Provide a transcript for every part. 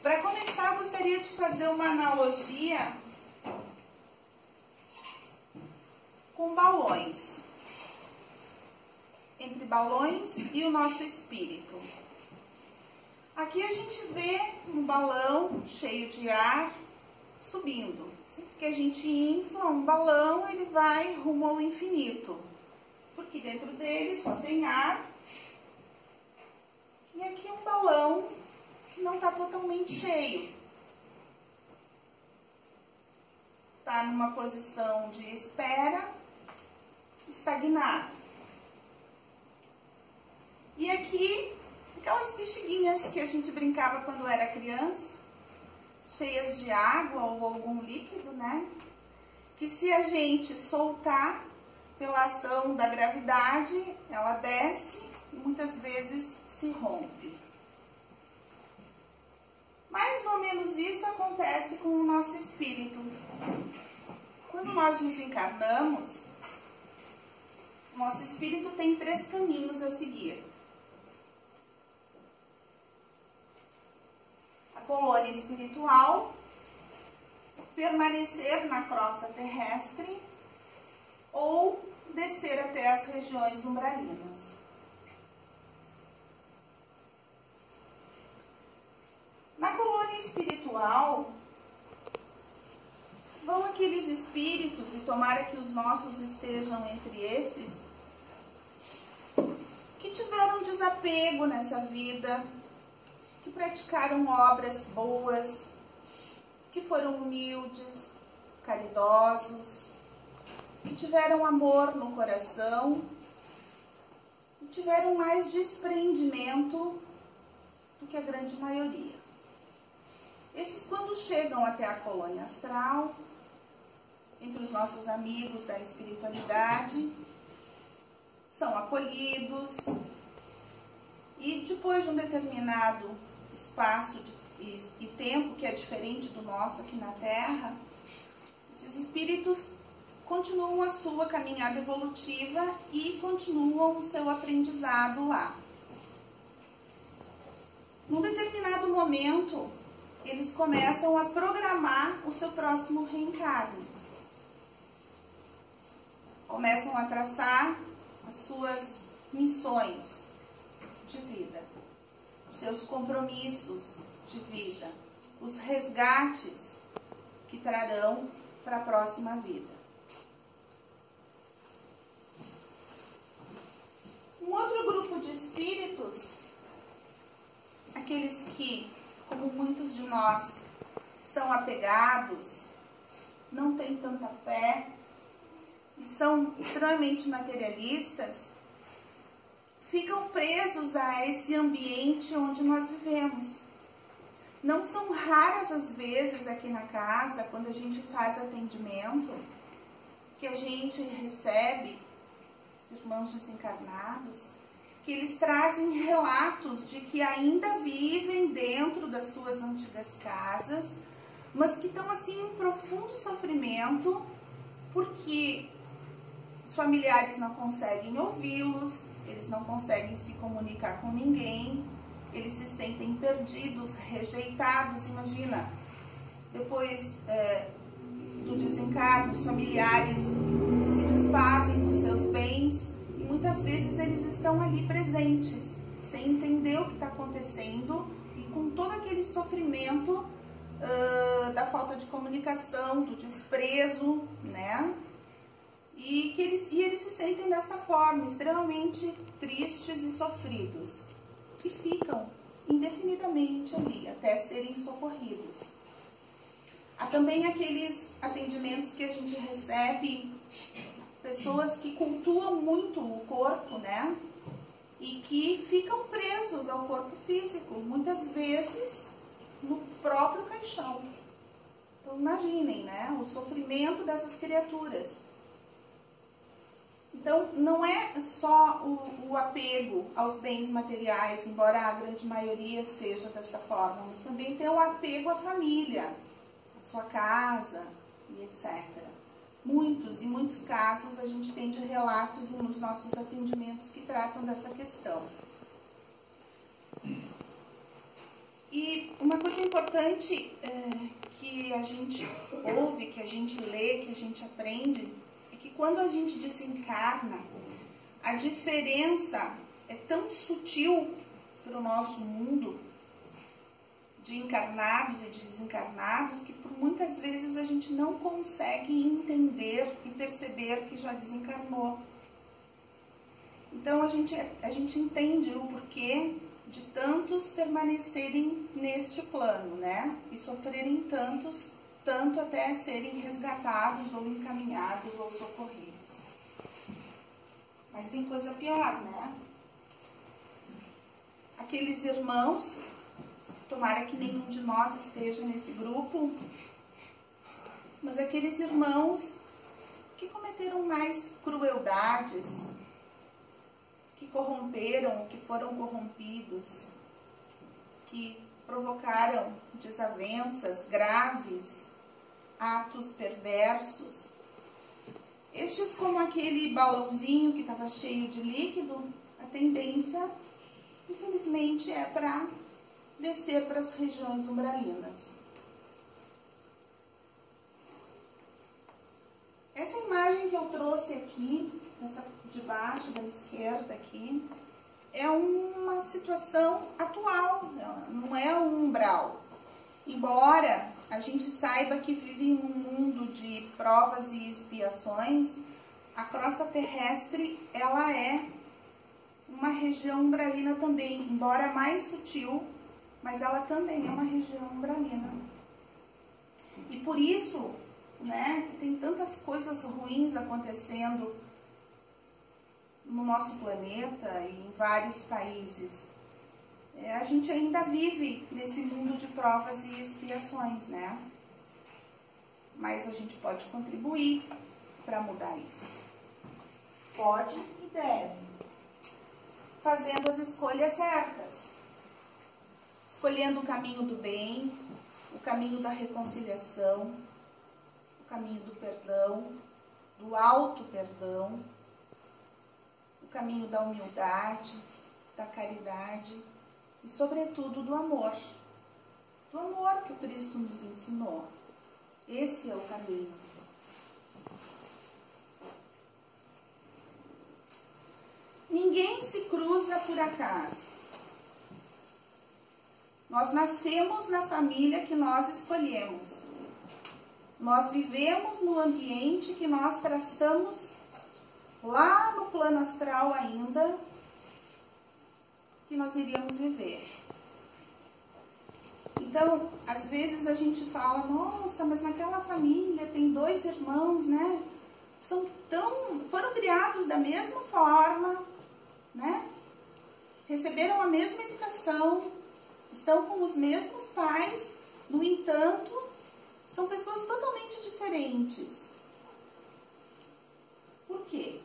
Para começar, eu gostaria de fazer uma analogia com balões. Entre balões e o nosso espírito. Aqui a gente vê um balão cheio de ar subindo. Sempre que a gente infla um balão, ele vai rumo ao infinito. Porque dentro dele só tem ar. E aqui um balão que não está totalmente cheio. Está numa posição de espera, estagnado. E aqui, aquelas bexiguinhas que a gente brincava quando era criança, cheias de água ou algum líquido, né? Que se a gente soltar pela ação da gravidade, ela desce e muitas vezes se rompe. Mais ou menos isso acontece com o nosso espírito. Quando nós desencarnamos, o nosso espírito tem 3 caminhos a seguir. A colônia espiritual, permanecer na crosta terrestre ou descer até as regiões umbralinas. Na colônia espiritual, vão aqueles espíritos, e tomara que os nossos estejam entre esses, que tiveram desapego nessa vida, que praticaram obras boas, que foram humildes, caridosos, que tiveram amor no coração, que tiveram mais desprendimento do que a grande maioria. Esses, quando chegam até a colônia astral, entre os nossos amigos da espiritualidade, são acolhidos e depois de um determinado espaço e tempo, que é diferente do nosso aqui na Terra, esses espíritos continuam a sua caminhada evolutiva e continuam o seu aprendizado lá. Num determinado momento, eles começam a programar o seu próximo reencarne. Começam a traçar as suas missões de vida, os seus compromissos de vida, os resgates que trarão para a próxima vida. Um outro grupo de espíritos, aqueles que, como muitos de nós, são apegados, não têm tanta fé e são extremamente materialistas, ficam presos a esse ambiente onde nós vivemos. Não são raras as vezes aqui na casa, quando a gente faz atendimento, que a gente recebe irmãos desencarnados, que eles trazem relatos de que ainda vivem dentro das suas antigas casas, mas que estão assim em profundo sofrimento, porque os familiares não conseguem ouvi-los, eles não conseguem se comunicar com ninguém, eles se sentem perdidos, rejeitados. Imagina, depois do desencarno, os familiares se desfazem dos seus bens e muitas vezes eles estão ali presentes, sem entender o que está acontecendo e com todo aquele sofrimento da falta de comunicação, do desprezo, né? E eles se sentem dessa forma, extremamente tristes e sofridos, e ficam indefinidamente ali, até serem socorridos. Há também aqueles atendimentos que a gente recebe, pessoas que cultuam muito o corpo, né? E que ficam presos ao corpo físico, muitas vezes no próprio caixão. Então imaginem, né? O sofrimento dessas criaturas. Então, não é só o apego aos bens materiais, embora a grande maioria seja dessa forma, mas também tem o apego à família, à sua casa e etc. Em muitos casos, a gente tem de relatos nos nossos atendimentos que tratam dessa questão. E uma coisa importante que a gente ouve, que a gente lê, que a gente aprende, é que quando a gente desencarna, a diferença é tão sutil para o nosso mundo, de encarnados e de desencarnados, que por muitas vezes a gente não consegue entender e perceber que já desencarnou. Então a gente entende o porquê de tantos permanecerem neste plano, né? E sofrerem tanto até serem resgatados ou encaminhados ou socorridos. Mas tem coisa pior, né? Aqueles irmãos, tomara que nenhum de nós esteja nesse grupo, mas aqueles irmãos que cometeram mais crueldades, que corromperam, que foram corrompidos, que provocaram desavenças graves, atos perversos. Estes, como aquele balãozinho que estava cheio de líquido, a tendência, infelizmente, é para descer para as regiões umbralinas. Essa imagem que eu trouxe aqui, essa de baixo, da esquerda aqui, é uma situação atual, não é um umbral. Embora a gente saiba que vive em um mundo de provas e expiações, a crosta terrestre, ela é uma região umbralina também, embora mais sutil, mas ela também é uma região umbralina. E por isso, né, que tem tantas coisas ruins acontecendo no nosso planeta e em vários países. A gente ainda vive nesse mundo de provas e expiações, né? Mas a gente pode contribuir para mudar isso. Pode e deve. Fazendo as escolhas certas. Escolhendo o caminho do bem, o caminho da reconciliação, o caminho do perdão, do auto-perdão, o caminho da humildade, da caridade e, sobretudo, do amor. Do amor que o Cristo nos ensinou. Esse é o caminho. Ninguém se cruza por acaso. Nós nascemos na família que nós escolhemos. Nós vivemos no ambiente que nós traçamos lá no plano astral ainda, que nós iríamos viver. Então, às vezes a gente fala, nossa, mas naquela família tem 2 irmãos, né? Foram criados da mesma forma, né? Receberam a mesma educação, estão com os mesmos pais, no entanto, são pessoas totalmente diferentes. Por quê?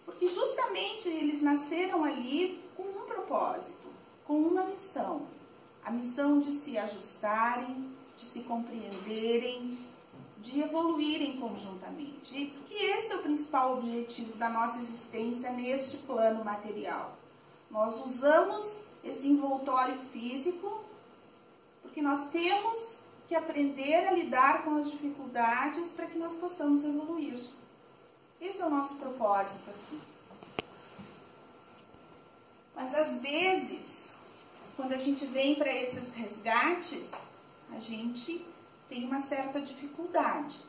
Porque justamente eles nasceram ali com um propósito, com uma missão. A missão de se ajustarem, de se compreenderem, de evoluírem conjuntamente. Porque esse é o principal objetivo da nossa existência neste plano material. Nós usamos esse envoltório físico porque nós temos que aprender a lidar com as dificuldades para que nós possamos evoluir. Esse é o nosso propósito aqui. Mas às vezes, quando a gente vem para esses resgates, a gente tem uma certa dificuldade.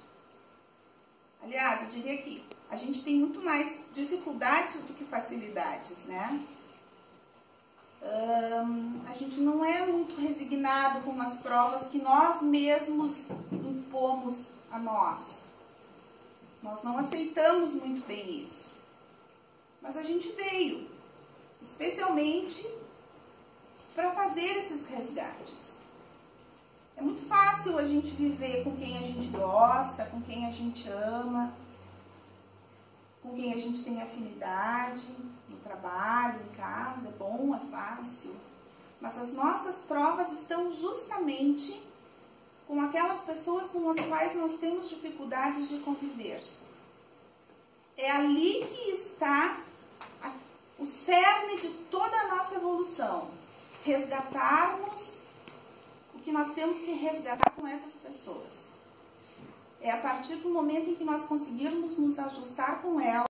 Aliás, eu diria que a gente tem muito mais dificuldades do que facilidades, né? A gente não é muito resignado com as provas que nós mesmos impomos a nós. Nós não aceitamos muito bem isso. Mas a gente veio, especialmente para fazer esses resgates. É muito fácil a gente viver com quem a gente gosta, com quem a gente ama, com quem a gente tem afinidade, no trabalho, em casa, é bom, é fácil. Mas as nossas provas estão justamente com aquelas pessoas com as quais nós temos dificuldades de conviver. É ali que está o cerne de toda a nossa evolução. Resgatarmos nós temos que resgatar com essas pessoas. É a partir do momento em que nós conseguirmos nos ajustar com elas,